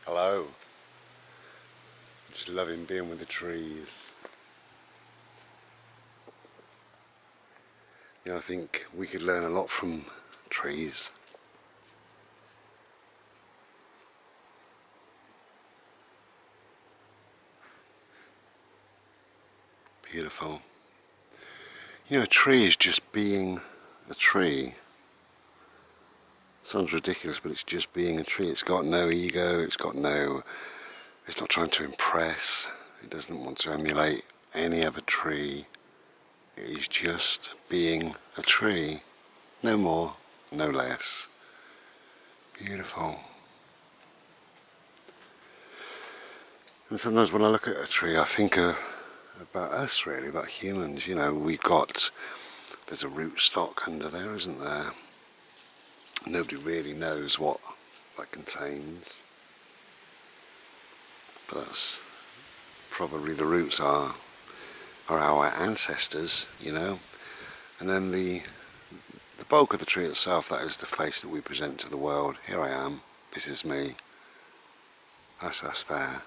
Hello. Just loving being with the trees. You know, I think we could learn a lot from trees. Beautiful. You know, a tree is just being a tree. Sounds ridiculous, but it's just being a tree. It's got no ego, it's not trying to impress, it doesn't want to emulate any other tree. It is just being a tree. No more, no less. Beautiful. And sometimes when I look at a tree, I think about us really, about humans. You know, there's a rootstock under there, isn't there? Nobody really knows what that contains. But that's probably the roots are our ancestors, you know. And then the bulk of the tree itself, that is the face that we present to the world. Here I am, this is me, that's us there.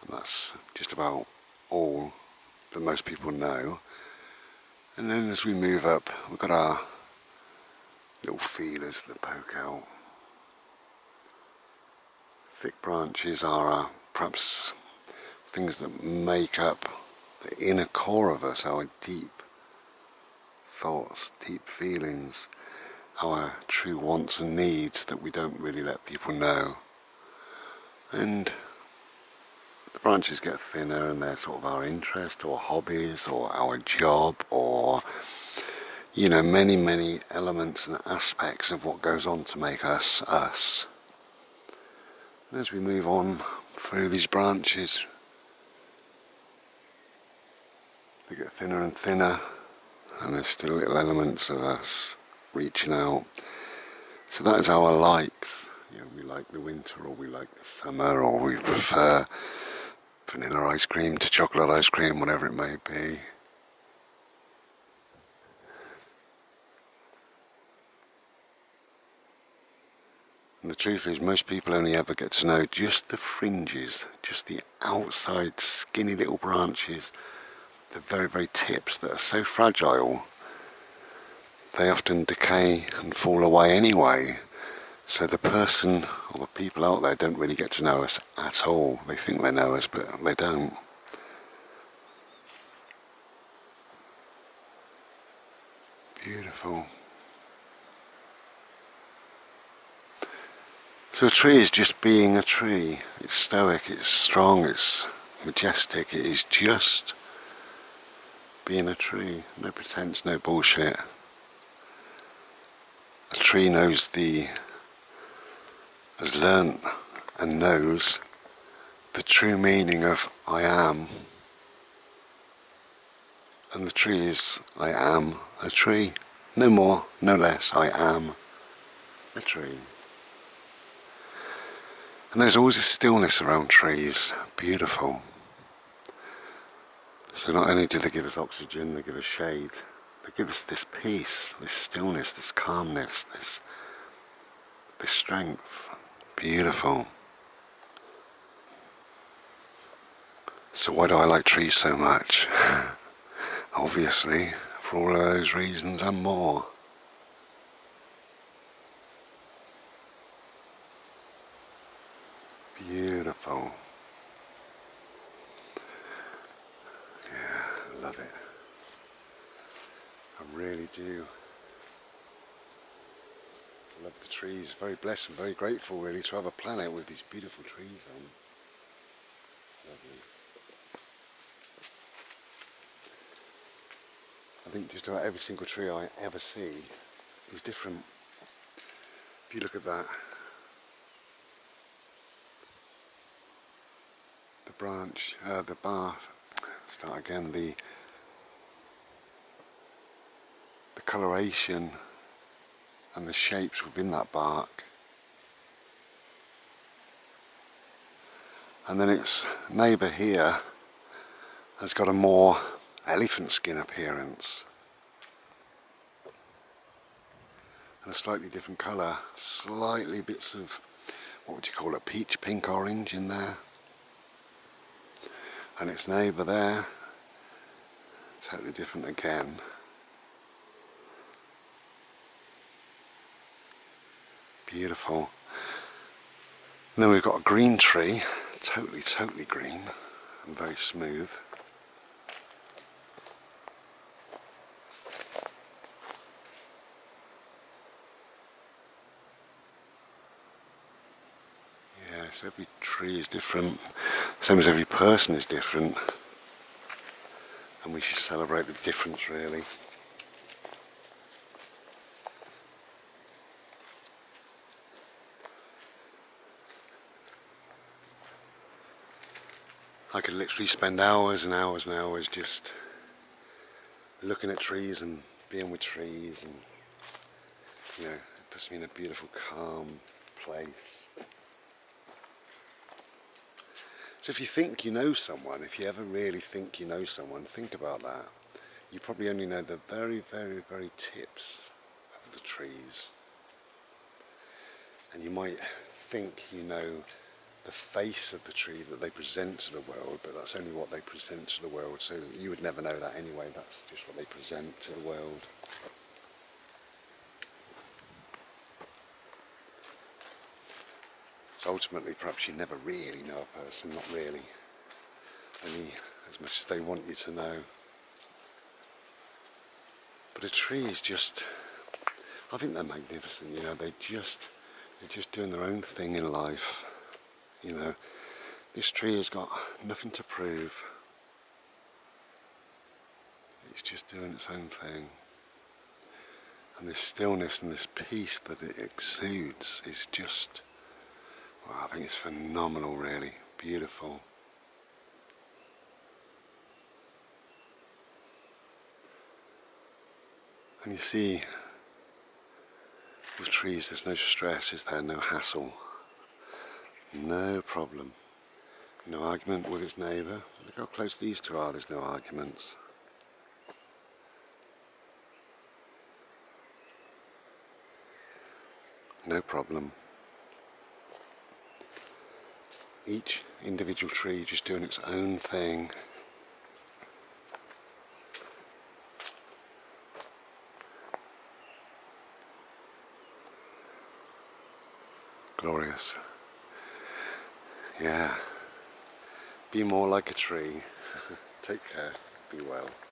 And that's just about all that most people know. And then as we move up, we've got our little feelers that poke out. Thick branches are perhaps things that make up the inner core of us, our deep thoughts, deep feelings, our true wants and needs that we don't really let people know. And the branches get thinner and they're sort of our interest or hobbies or our job or, you know, many elements and aspects of what goes on to make us us. And as we move on through these branches, they get thinner and thinner, and there's still little elements of us reaching out. So that is our likes. You know, we like the winter, or we like the summer, or we prefer vanilla ice cream to chocolate ice cream, whatever it may be. And the truth is, most people only ever get to know just the fringes, just the outside skinny little branches, the very tips that are so fragile. They often decay and fall away anyway. So the person or the people out there don't really get to know us at all. They think they know us, but they don't. Beautiful. So a tree is just being a tree. It's stoic, it's strong, it's majestic. It is just being a tree. No pretense, no bullshit. A tree has learnt and knows the true meaning of I am. And the tree is I am a tree. No more, no less. I am a tree. And there's always a stillness around trees. Beautiful. So not only do they give us oxygen, they give us shade. They give us this peace, this stillness, this calmness, this strength. Beautiful. So why do I like trees so much? Obviously, for all of those reasons and more. Beautiful. Yeah, I love it. I really do. I love the trees. Very blessed and very grateful really to have a planet with these beautiful trees on. Lovely. I think just about every single tree I ever see is different. If you look at that, the branch, the bark, start again, the coloration and the shapes within that bark. And then its neighbour here has got a more elephant skin appearance. And a slightly different colour, slightly bits of what would you call it, peach, pink, orange in there. And its neighbour there, totally different again. Beautiful. And then we've got a green tree, totally green and very smooth. Yes, every tree is different, same as every person is different, and we should celebrate the difference really. I could literally spend hours and hours and hours just looking at trees and being with trees, and you know, it puts me in a beautiful calm place. So if you think you know someone, if you ever really think you know someone, think about that. You probably only know the very tips of the trees. And you might think you know the face of the tree that they present to the world, but that's only what they present to the world, so you would never know that anyway. That's just what they present to the world. So ultimately, perhaps you never really know a person, not really, only as much as they want you to know. But a tree is just, I think they're magnificent, you know, they're just doing their own thing in life. You know, this tree has got nothing to prove. It's just doing its own thing. And this stillness and this peace that it exudes is just, well, I think it's phenomenal really, beautiful. And you see, with trees there's no stress, is there? No hassle, no problem. No argument with its neighbour. Look how close these two are, there's no arguments. No problem. Each individual tree just doing its own thing. Glorious. Yeah. Be more like a tree. Take care. Be well.